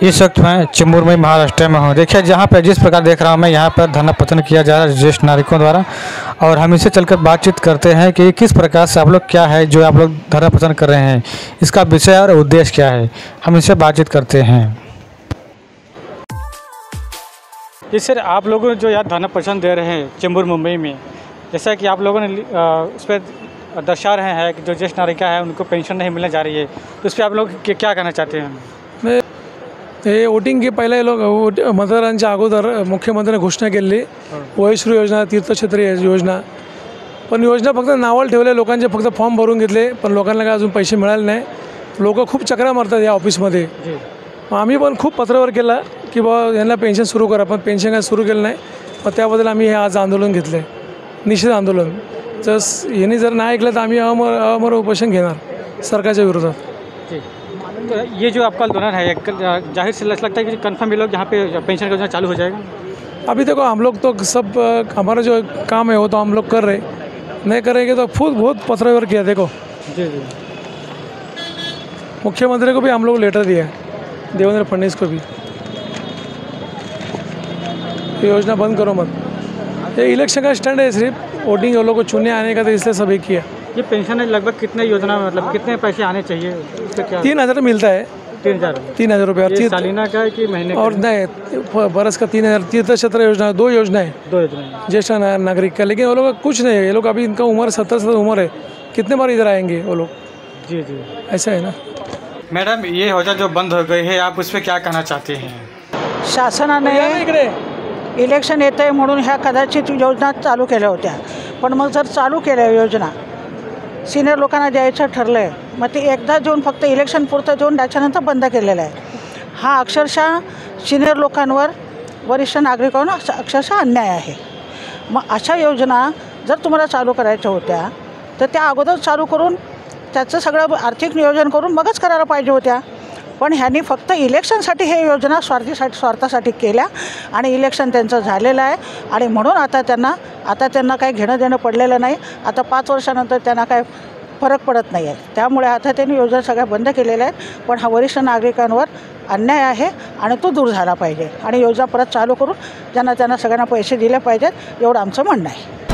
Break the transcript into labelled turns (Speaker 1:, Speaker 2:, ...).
Speaker 1: इस वक्त मैं चेंबूर में महाराष्ट्र में हूँ। देखिए जहाँ पर जिस प्रकार देख रहा हूँ मैं, यहाँ पर धरना प्रदर्शन किया जा रहा है ज्येष्ठ नागरिकों द्वारा, और हम इससे चलकर बातचीत करते हैं कि किस प्रकार से आप लोग क्या है जो आप लोग धरना प्रदर्शन कर रहे हैं, इसका विषय और उद्देश्य क्या है, हम इससे बातचीत करते हैं। जी सर, आप लोग जो यहाँ धरना प्रदर्शन दे रहे हैं चेंबूर मुंबई में, जैसा कि आप लोगों ने उस पर दर्शा रहे हैं कि जो ज्येष्ठ नागरिका है उनको पेंशन नहीं मिलने जा रही है, तो इस पर आप लोग क्या कहना चाहते हैं?
Speaker 2: हे वोटिंग के पहिले लोक मतदारांच्या अगोदर मुख्यमंत्र्यांनी घोषणा केली वयश्री योजना, तीर्थक्षेत्र योजना, पण योजना फक्त नावाला ठेवले, लोकांचे फक्त फॉर्म भरून घेतले, पण लोकांना काय अजून पैसे मिळाले नाही। लोक खूप चक्रा मारतात या ऑफिसमध्ये। आम्ही पण खूप पत्रावर केला की बाबा यांना पेन्शन सुरू करा, पण पेन्शन काय सुरू केलं नाही। मग त्याबद्दल आम्ही हे आज आंदोलन घेतले, निषेध आंदोलन। जर यांनी जर नाही ऐकलं तर आम्ही अमर उपोषण घेणार सरकारच्या विरोधात।
Speaker 1: तो ये जो आपका आंदोलन है, जाहिर से लगता है कि कंफर्म ये लोग यहाँ पे पेंशन योजना चालू हो जाएगा?
Speaker 2: अभी देखो हम लोग तो सब हमारा जो काम है वो तो हम लोग कर रहे, नहीं करेंगे तो बहुत पत्रावर किया। देखो
Speaker 1: जी जी,
Speaker 2: मुख्यमंत्री को भी हम लोग लेटर दिया, देवेंद्र फडणवीस को भी, ये योजना बंद करो मत। ये इलेक्शन का स्टैंड है, सिर्फ वोटिंग वालों को चुनने आने का, तो इसलिए सभी किया।
Speaker 1: ये पेंशन है लगभग कितने योजना में, मतलब कितने पैसे आने चाहिए? क्या
Speaker 2: 3000 मिलता है,
Speaker 1: 3000
Speaker 2: रुपये।
Speaker 1: ये सालाना का है कि महीने का?
Speaker 2: और नहीं, बरस का 3000। तीर्थक्षेत्र योजना दो योजनाएं, ज्येष्ठ नागरिक का, लेकिन वो लोग कुछ नहीं है। ये लोग अभी, इनका उम्र 70 उम्र है, कितने बार इधर आएंगे वो लोग?
Speaker 1: जी जी,
Speaker 2: ऐसा है ना।
Speaker 1: मैडम, ये योजना जो बंद हो गई है, आप उस पर क्या कहना चाहते हैं?
Speaker 3: शासनाने इलेक्शन येत आहे म्हणून ह्या कदाचित योजना चालू केल्या होत्या, पण मग जर चालू केल्या योजना सिनियर लोकांना द्यायचं ठरलं आहे, मग ते एकदा देऊन फक्त इलेक्शन पुरतं देऊन त्याच्यानंतर बंद केलेलं आहे। हा अक्षरशः सिनियर लोकांवर, वरिष्ठ नागरिकांवर अक्षरशः अन्याय आहे। मग अशा योजना जर तुम्हाला चालू करायच्या होत्या तर त्या अगोदर चालू करून त्याचं सगळं आर्थिक नियोजन करून मगच करायला पाहिजे होत्या, पण ह्यांनी फक्त इलेक्शनसाठी हे योजना स्वार्थासाठी केल्या आणि इलेक्शन त्यांचं झालेलं आहे। आणि म्हणून आता त्यांना काही घेणं देणं पडलेलं नाही। आता 5 वर्षानंतर त्यांना काय फरक पडत नाही आहे, त्यामुळे आता त्यांनी योजना सगळ्या बंद केलेल्या आहेत। पण हा वरिष्ठ नागरिकांवर अन्याय आहे आणि तो दूर झाला पाहिजे आणि योजना परत चालू करून त्यांना सगळ्यांना पैसे दिले पाहिजेत, एवढं आमचं म्हणणं आहे।